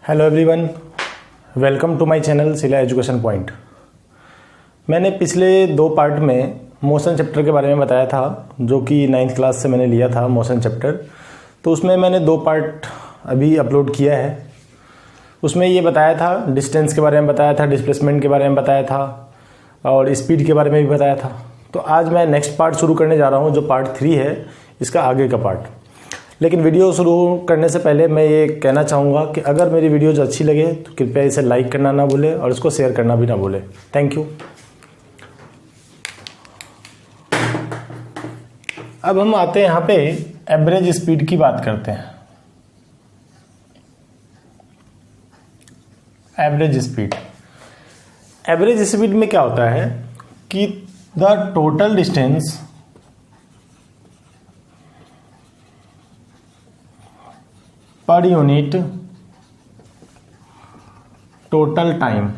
Hello everyone, welcome to my channel Sila education point. मैंने पिछले 2 part में मोशन चैप्टर के बारे में बताया था, जो कि 9th क्लास से मैंने लिया था मोशन चैप्टर। तो उसमें मैंने 2 पार्ट अभी अपलोड किया है। उसमें ये बताया था, डिस्टेंस के बारे में बताया था, डिस्प्लेसमेंट के बारे में बताया था और स्पीड के बारे में भी बताया था। तो आज मैं नेक्स्ट पार्ट शुरू करने जा रहा हूँ, जो पार्ट 3 है, इसका आगे का पार्ट। लेकिन वीडियो शुरू करने से पहले मैं ये कहना चाहूँगा कि अगर मेरी वीडियोज़ अच्छी लगे तो कृपया इसे लाइक करना ना भूलें और इसको शेयर करना भी ना भूलें। Thank you. अब हम आते हैं यहाँ पे एवरेज स्पीड की बात करते हैं। एवरेज स्पीड में क्या होता है कि the total distance per unit total time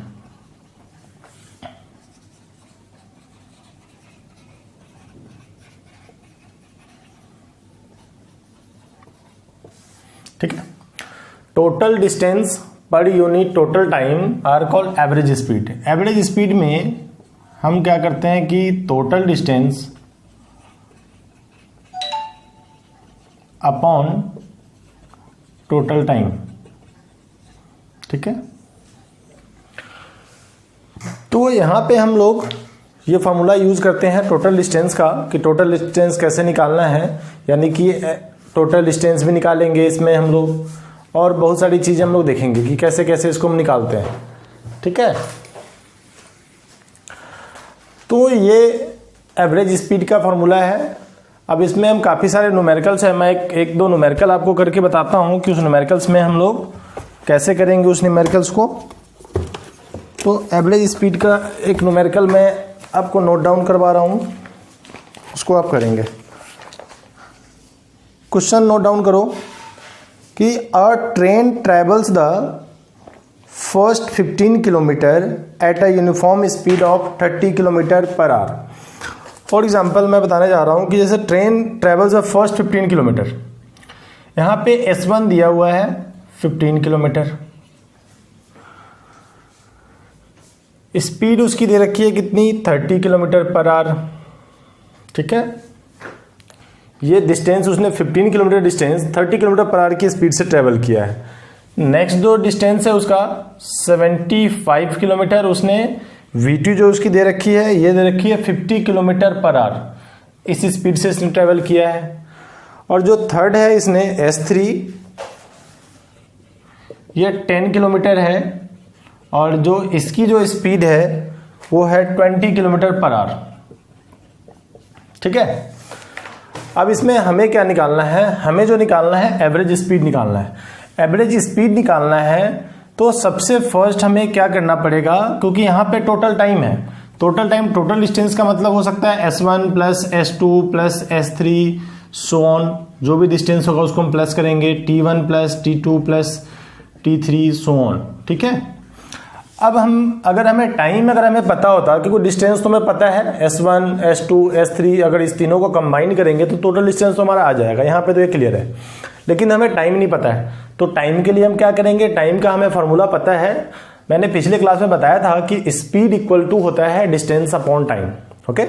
ठीक है। Total distance per unit total time are called average speed. Average speed में हम क्या करते हैं कि total distance upon total time, ठीक है। तो यहां पे हम लोग ये फॉर्मूला यूज करते हैं टोटल डिस्टेंस का, कि टोटल डिस्टेंस कैसे निकालना है, यानी कि टोटल डिस्टेंस भी निकालेंगे इसमें हम लोग, और बहुत सारी चीजें हम लोग देखेंगे कि कैसे कैसे इसको हम निकालते हैं, ठीक है। तो ये एवरेज स्पीड का फॉर्मूला है। अब इसमें हम काफ़ी सारे न्यूमेरिकल्स हैं। मैं एक दो न्यूमेरिकल आपको करके बताता हूं कि उस न्यूमेरिकल्स में हम लोग कैसे करेंगे उस न्यूमेरिकल्स को। तो एवरेज स्पीड का एक न्यूमेरिकल मैं आपको नोट डाउन करवा रहा हूं, उसको आप करेंगे। क्वेश्चन नोट डाउन करो कि अ train travels the first 15 kilometre at a uniform speed of 30 kilometre per our. For example मैं बताने जा रहा हूं कि जैसे train travels the first 15 kilometre, यहां पे S1 दिया हुआ है 15 किलोमीटर, स्पीड उसकी दे रखी है कितनी, 30 किलोमीटर पर आवर, ठीक है। ये डिस्टेंस उसने 15 kilometre distance 30 kilometre per hour की स्पीड से ट्रेवल किया है। नेक्स्ट जो डिस्टेंस है उसका 75 किलोमीटर, उसने V2 जो उसकी दे रखी है, ये दे रखी है 50 किलोमीटर पर आवर, इस स्पीड से इसने ट्रेवल किया है। और जो थर्ड है इसने S3, ये 10 किलोमीटर है और जो इसकी जो स्पीड है वो है 20 किलोमीटर पर आवर, ठीक है। अब इसमें हमें क्या निकालना है, हमें जो निकालना है एवरेज स्पीड निकालना है। एवरेज स्पीड निकालना है तो सबसे फर्स्ट हमें क्या करना पड़ेगा, क्योंकि यहाँ पे टोटल टाइम है। टोटल टाइम, टोटल डिस्टेंस का मतलब हो सकता है S1 plus S2 plus S3 so on, जो भी डिस्टेंस होगा उसको हम प्लस करेंगे, T1 plus T2 plus T3 so on, ठीक है। अब अगर हमें पता होता, क्योंकि डिस्टेंस तो हमें पता है S1 S2 S3, अगर इस तीनों को कंबाइन करेंगे तो टोटल डिस्टेंस तो हमारा आ जाएगा, यहाँ पे तो ये क्लियर है। लेकिन हमें टाइम नहीं पता है, तो टाइम के लिए हम क्या करेंगे, टाइम का हमें फॉर्मूला पता है। मैंने पिछले क्लास में बताया था कि स्पीड इक्वल टू होता है डिस्टेंस अपॉन टाइम, ओके।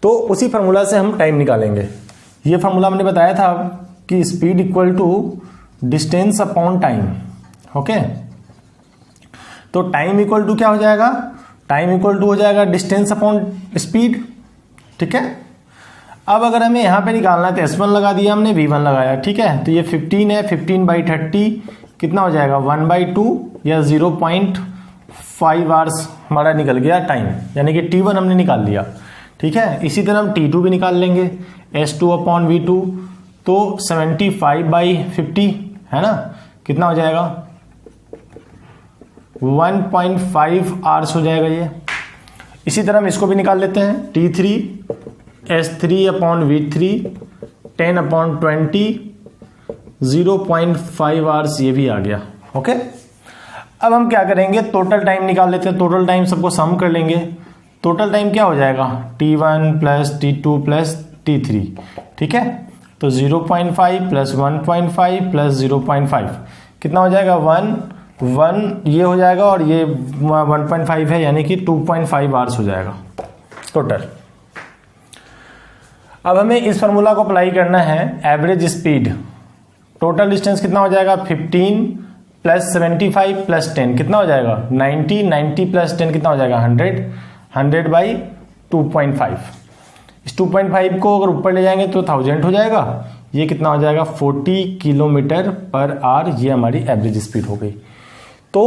तो उसी फॉर्मूला से हम टाइम निकालेंगे। ये फॉर्मूला हमने बताया था कि speed equal to distance upon time, okay. तो टाइम इक्वल टू क्या हो जाएगा, टाइम इक्वल टू हो जाएगा डिस्टेंस अपॉन स्पीड, ठीक है। अब अगर हमें यहां पे निकालना है तो S1 लगा दिया हमने, V1 लगाया, ठीक है। तो ये 15 है, 15/30 कितना हो जाएगा, 1/2 या 0.5 आवर्स हमारा निकल गया टाइम, यानी कि T1 हमने निकाल लिया, ठीक है। इसी तरह हम T2 भी निकाल लेंगे, S2/V2, तो 75/50 है ना, कितना हो जाएगा, 1.5 आवर्स हो जाएगा ये। इसी तरह हम इसको भी निकाल लेते हैं, T3 S3/V3 10/20 0.5 आवर्स, ये भी आ गया, ओके। अब हम क्या करेंगे, टोटल टाइम निकाल लेते हैं। टोटल टाइम सबको सम कर लेंगे। टोटल टाइम क्या हो जाएगा, T1 plus T2 plus T3, ठीक है। तो 0.5 प्लस 1.5 प्लस 0.5 कितना हो जाएगा, 1 1 ये हो जाएगा और ये 1.5 है, यानी कि 2.5 आवर्स हो जाएगा टोटल। अब हमें इस फार्मूला को अप्लाई करना है एवरेज स्पीड। टोटल डिस्टेंस कितना हो जाएगा 15 प्लस 75 प्लस 10 कितना हो जाएगा 90, 90 प्लस 10 कितना हो जाएगा 100, 100 बाई 2.5। इस 2.5 को अगर ऊपर ले जाएंगे तो 1000 हो जाएगा। ये कितना हो जाएगा 40 किलोमीटर पर आवर। ये हमारी एवरेज स्पीड हो गई। तो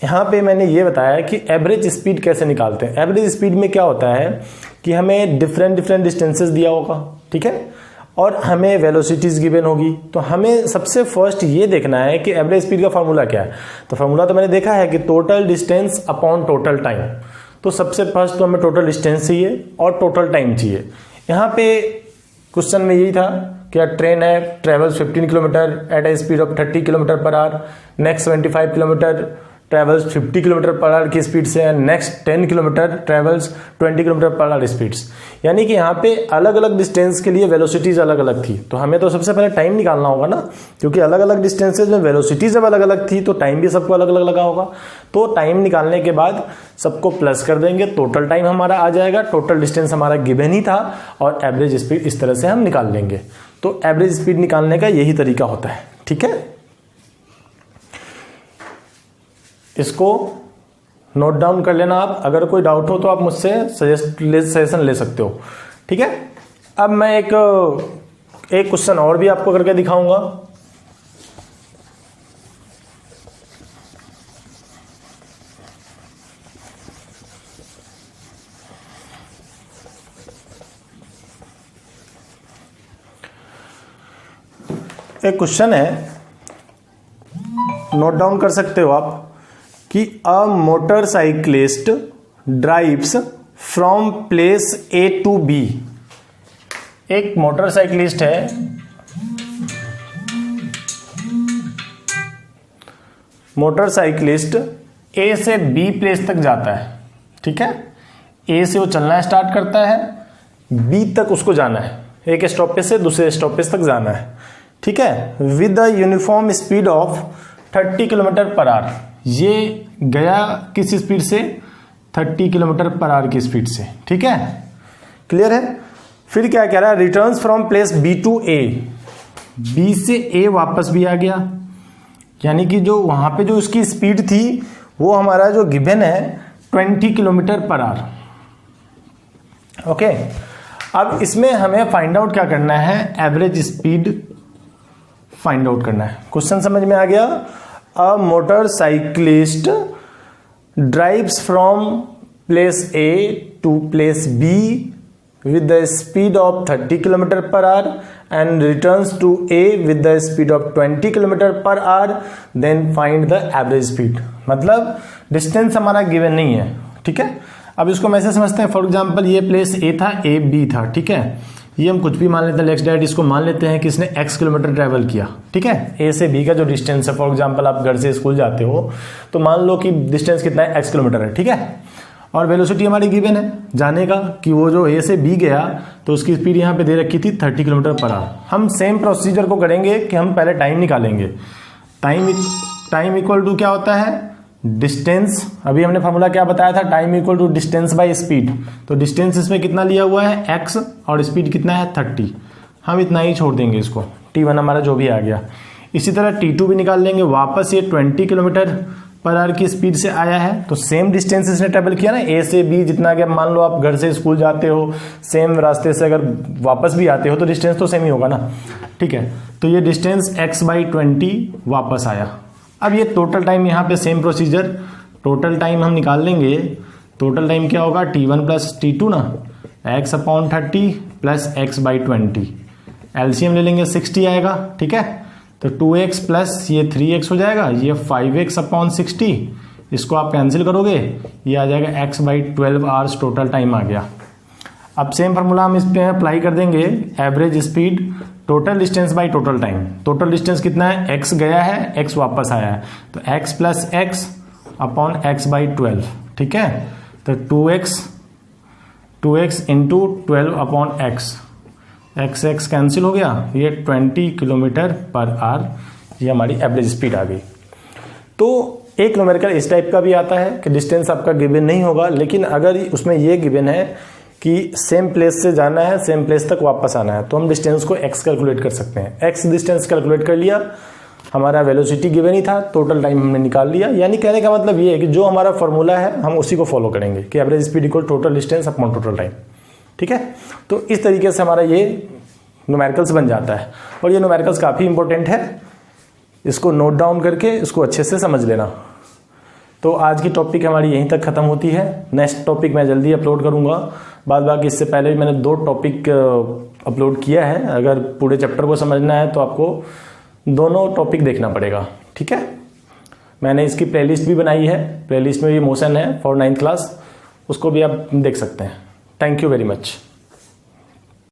यहाँ पे मैंने ये बताया कि एवरेज स्पीड कैसे निकालते हैं। एवरेज स्पीड में क्या होता है कि हमें डिफरेंट डिस्टेंसेस दिया होगा, ठीक है, और हमें वेलोसिटीज गिवन होगी। तो हमें सबसे फर्स्ट ये देखना है कि एवरेज स्पीड का फार्मूला क्या है। तो फार्मूला तो मैंने देखा है कि total distance upon total time. तो सबसे फर्स्ट तो हमें टोटल डिस्टेंस चाहिए और टोटल टाइम चाहिए। यहाँ पे क्वेश्चन में यही था कि ट्रेन है, travels 15 kilometre at a speed of 30 kilometre per hour, next 25 kilometre travels 50 kilometre per hour की स्पीड से, next 10 kilometre travels 20 kilometre per hour speeds. यानी कि यहाँ पे अलग अलग डिस्टेंस के लिए वेलोसिटीज अलग अलग थी। तो हमें तो सबसे पहले टाइम निकालना होगा ना, क्योंकि अलग अलग डिस्टेंसेज में वेलोसिटीज जब अलग अलग थी तो टाइम भी सबको अलग अलग लगा होगा। तो टाइम निकालने के बाद सबको प्लस कर देंगे, टोटल टाइम हमारा आ जाएगा। टोटल डिस्टेंस हमारा गिवन ही था और एवरेज स्पीड इस तरह से हम निकाल लेंगे। तो एवरेज स्पीड निकालने का यही तरीका होता है, ठीक है। इसको नोट डाउन कर लेना आप। अगर कोई डाउट हो तो आप मुझसे सजेशन ले सकते हो, ठीक है। अब मैं एक क्वेश्चन और भी आपको करके दिखाऊंगा। एक क्वेश्चन है, नोट डाउन कर सकते हो आप, कि a motorcyclist drives from place A to B. एक मोटरसाइकिलिस्ट है, मोटरसाइकिलिस्ट ए से बी प्लेस तक जाता है, ठीक है। ए से वो चलना स्टार्ट करता है, बी तक उसको जाना है, एक स्टॉपेज से दूसरे स्टॉपेज तक जाना है, ठीक है, with the uniform speed of 30 kilometre per our. ये गया किस स्पीड से 30 किलोमीटर पर आवर की स्पीड से, ठीक है, क्लियर है। फिर क्या कह रहा है, returns from place B to A, B से ए वापस भी आ गया, यानी कि जो वहां पे जो उसकी स्पीड थी वो हमारा जो गिवन है 20 किलोमीटर पर आवर, ओके। अब इसमें हमें फाइंड आउट क्या करना है, एवरेज स्पीड फाइंड आउट करना है। क्वेश्चन समझ में आ गया। A motorcyclist drives from place A to place B with the speed of 30 kilometre per hour and returns to A with the speed of 20 kilometre per hour, then find the average speed। मतलब distance हमारा given नहीं है, ठीक है। अब इसको हम ऐसे समझते हैं, फॉर एग्जांपल ये प्लेस ए था, ए बी था, ठीक है। ये हम कुछ भी मान लेते हैं, लेट्स डैट इसको मान लेते हैं कि इसने x किलोमीटर ट्रैवल किया, ठीक है। ए से बी का जो डिस्टेंस है, फॉर एग्जांपल आप घर से स्कूल जाते हो तो मान लो कि डिस्टेंस कितना है, x किलोमीटर है, ठीक है। और वेलोसिटी हमारी गिवन है जाने का, कि वो जो ए से बी गया तो उसकी स्पीड यहाँ पे दे रखी थी 30 किलोमीटर पर आवर। हम सेम प्रोसीजर को करेंगे कि हम पहले टाइम निकालेंगे। टाइम इक्वल टू क्या होता है, डिस्टेंस। अभी हमने फॉर्मूला क्या बताया था, time equal to distance by speed. तो डिस्टेंस इसमें कितना लिया हुआ है x और स्पीड कितना है 30। हम इतना ही छोड़ देंगे इसको, t1 हमारा जो भी आ गया। इसी तरह t2 भी निकाल लेंगे। वापस ये 20 किलोमीटर पर आवर की स्पीड से आया है, तो सेम डिस्टेंस इसने ट्रेवल किया ना, ए से बी जितना कि मान लो आप घर से स्कूल जाते हो, सेम रास्ते से अगर वापस भी आते हो तो डिस्टेंस तो सेम ही होगा ना, ठीक है। तो ये डिस्टेंस x बाई 20 वापस आया। अब ये टोटल टाइम, यहाँ पे सेम प्रोसीजर, टोटल टाइम हम निकाल लेंगे। टोटल टाइम क्या होगा, t1 प्लस t2 ना, x upon 30 plus x by 20। LCM ले लेंगे 60 आएगा, ठीक है। तो 2x प्लस ये 3x हो जाएगा, ये 5x अपॉन 60, इसको आप कैंसिल करोगे, ये आ जाएगा x by 12 hours total time आ गया। अब सेम फार्मूला हम इस पे अप्लाई कर देंगे, average speed total distance by total time. Total distance कितना है, x गया है, x वापस आया है, तो x plus x upon x by 12, ठीक है। तो 2x into 12 upon x, x cancel हो गया, ये 20 किलोमीटर पर आवर, ये हमारी एवरेज स्पीड आ गई। तो एक न्यूमेरिकल इस टाइप का भी आता है कि डिस्टेंस आपका गिवन नहीं होगा, लेकिन अगर उसमें ये गिवन है कि सेम प्लेस से जाना है, सेम प्लेस तक वापस आना है, तो हम डिस्टेंस को x कैलकुलेट कर सकते हैं। x डिस्टेंस कैलकुलेट कर लिया, हमारा वेलोसिटी गिवन ही था, टोटल टाइम हमने निकाल लिया। यानी कहने का मतलब ये है कि जो हमारा फॉर्मूला है हम उसी को फॉलो करेंगे कि average speed equal total distance upon total time. ठीक है, तो इस तरीके से हमारा ये न्यूमेरिकल्स बन जाता है। और ये न्यूमेरिकल्स काफ़ी इंपॉर्टेंट है, इसको नोट डाउन करके इसको अच्छे से समझ लेना। तो आज की टॉपिक हमारी यहीं तक ख़त्म होती है। नेक्स्ट टॉपिक मैं जल्दी अपलोड करूँगा। बाद बाकी इससे पहले भी मैंने 2 टॉपिक अपलोड किया है। अगर पूरे चैप्टर को समझना है तो आपको दोनों टॉपिक देखना पड़ेगा। ठीक है, मैंने इसकी प्लेलिस्ट भी बनाई है, प्लेलिस्ट में भी मोशन है फॉर 9th क्लास, उसको भी आप देख सकते हैं। Thank you very much.